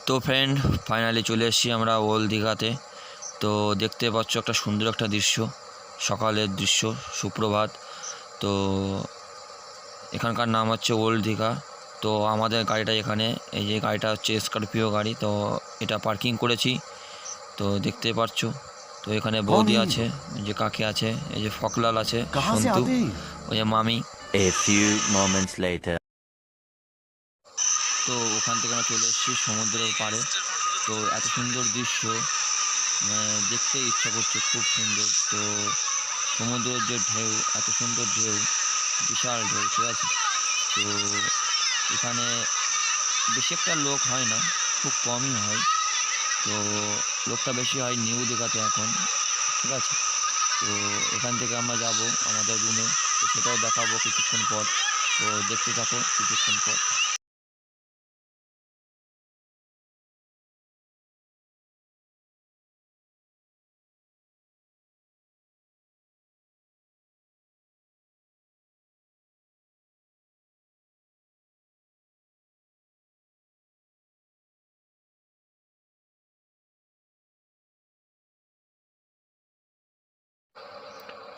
তো friend finally চলে এসেছি আমরা ওল্ড দীঘাতে। তো দেখতে পাচ্ছ একটা সুন্দর একটা দৃশ্য, সকালের দৃশ্য, সুপ্রভাত। তো এখানকার নাম হচ্ছে ওল্ড দীঘা। তো আমাদের গাড়িটা এখানে, এই যে গাড়িটা হচ্ছে স্করপিও গাড়ি, তো এটা পার্কিং করেছি। তো দেখতে পাচ্ছ, তো এখানে বৌদি আছে, যে কাকি আছে, এই যে ফকলাল আছে, সন্তু, ওই যে মামি। A few moments later. তো ওখান থেকে আমরা চলে এসেছি সমুদ্রের পাড়ে। তো এত সুন্দর দৃশ্য, দেখতে ইচ্ছা করছে, খুব সুন্দর। তো সমুদ্রের যে ঢেউ, এত সুন্দর ঢেউ, বিশাল ঢেউ, ঠিক আছে। তো এখানে বেশি একটা লোক হয় না, খুব কমই হয়। তো লোকটা বেশি হয় নিউ দীঘাতে এখন, ঠিক আছে। তো এখান থেকে আমরা যাব আমাদের রুমে, তো সেটাও দেখাবো কিছুক্ষণ পর। তো দেখতে থাকো কিছুক্ষণ পর।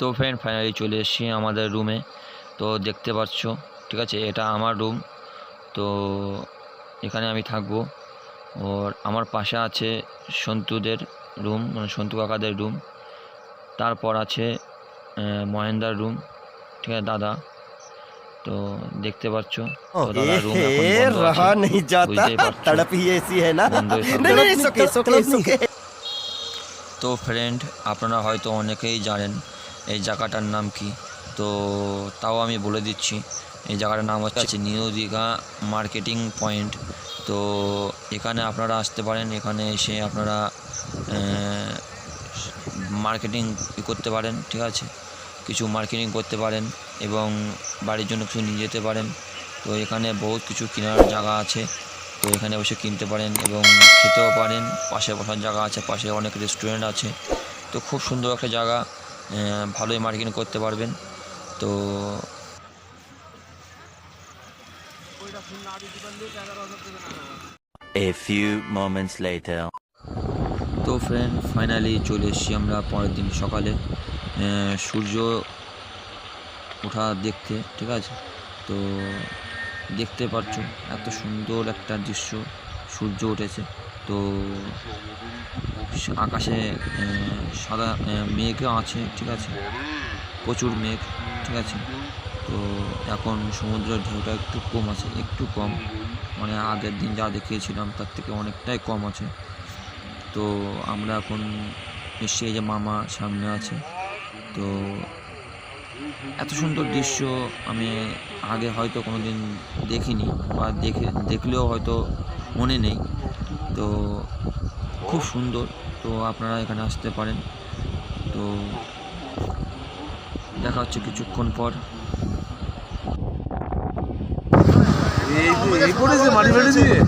তো ফ্রেন্ড ফাইনালি চলে এসেছি আমাদের রুমে। তো দেখতে পাচ্ছ, ঠিক আছে, এটা আমার রুম। তো এখানে আমি থাকবো। ওর আমার পাশে আছে সন্তুদের রুম, মানে সন্তু কাকাদের রুম। তারপর আছে মহেন্দার রুম, ঠিক আছে, দাদা। তো দেখতে পাচ্ছ, তো দাদার রুম এখন বন্ধ আছে, বুঝতেই পারছো, বন্ধ। তো ফ্রেন্ড আপনারা হয়তো অনেকেই জানেন এই জায়গাটার নাম কি, তো তাও আমি বলে দিচ্ছি। এই জায়গাটার নাম হচ্ছে নিউ দীঘা মার্কেটিং পয়েন্ট। তো এখানে আপনারা আসতে পারেন, এখানে এসে আপনারা মার্কেটিং করতে পারেন, ঠিক আছে, কিছু মার্কেটিং করতে পারেন এবং বাড়ির জন্য কিছু নিয়ে যেতে পারেন। তো এখানে বহুত কিছু কেনার জায়গা আছে, তো এখানে বসে কিনতে পারেন এবং খেতেও পারেন। পাশে বসার জায়গা আছে, পাশে অনেক রেস্টুরেন্ট আছে। তো খুব সুন্দর একটা জায়গা, ভালোই মার্কেটিং করতে পারবেন। তো A few moments later. তো ফ্রেন্ড ফাইনালি চলে এসেছি আমরা পরের দিন সকালে সূর্য ওঠা দেখতে, ঠিক আছে। তো দেখতে পাচ্ছ এত সুন্দর একটা দৃশ্য, সূর্য উঠেছে। তো আকাশে সাদা মেঘও আছে, ঠিক আছে, প্রচুর মেঘ, ঠিক আছে। তো এখন সমুদ্রের ঢেউটা একটু কম আছে, একটু কম, মানে আগের দিন যা দেখিয়েছিলাম তার থেকে অনেকটাই কম আছে। তো আমরা এখন এসে, এই যে মামা সামনে আছে। তো এত সুন্দর দৃশ্য আমি আগে হয়তো কোনো দিন দেখিনি, বা দেখলেও হয়তো মনে নেই। তো খুব সুন্দর। তো আপনারা এখানে আসতে পারেন। তো দেখা হচ্ছে কিছুক্ষণ পর। এই পড়েছে মাটি ফেটে দিয়ে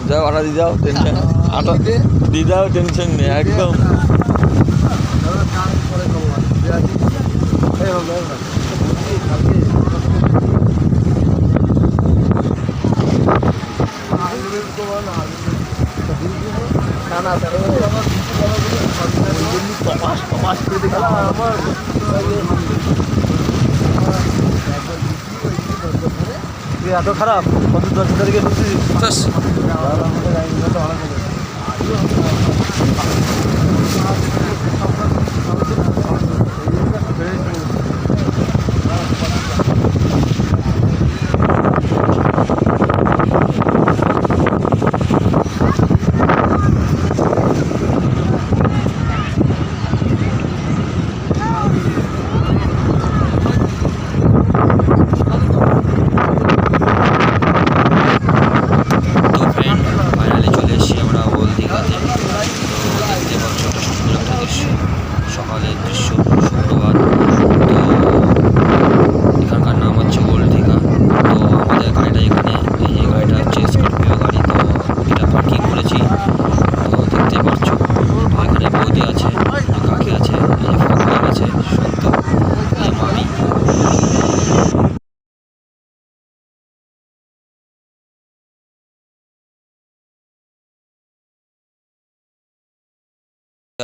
যাও আটা দিয়ে যাও, টেনশন আটা দিয়ে দাও, টেনশন নেই একদম। এত খারাপ কত 10 তারিখে হচ্ছে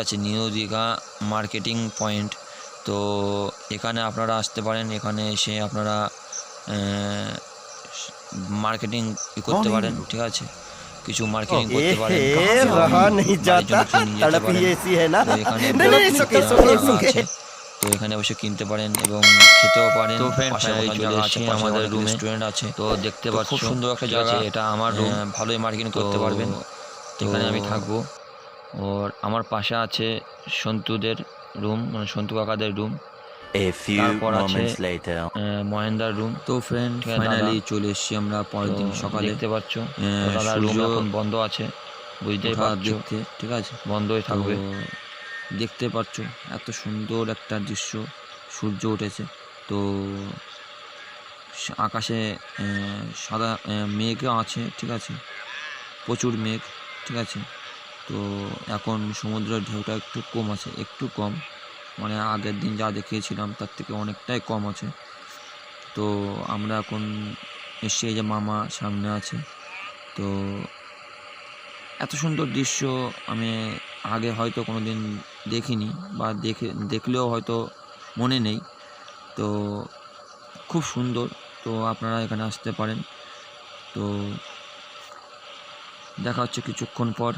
আছে নিউ দীঘা মার্কেটিং পয়েন্ট। তো এখানে আপনারা আসতে পারেন, এখানে এসে আপনারা মার্কেটিং করতে পারেন, ঠিক আছে, কিছু মার্কেটিং করতে পারেন। रहा नहीं जाता तड़प ही ऐसी है ना। তো এখানে नहीं नहीं सुखे আছে, তো এখানে বসে কিনতে পারেন এবং খেতেও পারেন। তো friends, পাশে এই বসার চলে জায়গা এসেছি আছে, পাশে আমাদের অনেক room এ। রেস্টুরেন্ট আছে। তো দেখতে তো পাচ্ছ খুব সুন্দর একটা ঠিক জায়গা, আছে, এটা আমার রুম। ভালোই মার্কেটিং করতে তো পারবেন। এখানে আমি থাকবো। ওর আমার পাশে আছে সন্তুদের রুম, মানে সন্তু কাকাদের রুম। A few তারপর আছে moments later. মহেন্দার রুম। তো ফ্রেন্ড ঠিক আছে, ফাইনালি দাদা। চলে এসেছি আমরা পরের দিন সকালে দেখতে পাচ্ছ দাদার রুম সূর্য এখন বন্ধ আছে, বুঝতেই ওঠা পারছো, দেখতে, ঠিক আছে, বন্ধই থাকবে। তো দেখতে পাচ্ছ এত সুন্দর একটা দৃশ্য, সূর্য উঠেছে। তো আকাশে সাদা মেঘও আছে, ঠিক আছে, প্রচুর মেঘ, ঠিক আছে। তো এখন সমুদ্রের ঢেউটা একটু কম আছে, একটু কম, মানে আগের দিন যা দেখিয়েছিলাম তার থেকে অনেকটাই কম আছে। তো আমরা এখন এসে, এই যে মামা সামনে আছে। তো এত সুন্দর দৃশ্য আমি আগে হয়তো কোনো দিন দেখিনি, বা দেখলেও হয়তো মনে নেই। তো খুব সুন্দর, তো আপনারা এখানে আসতে পারেন। তো দেখা হচ্ছে কিছুক্ষণ পর।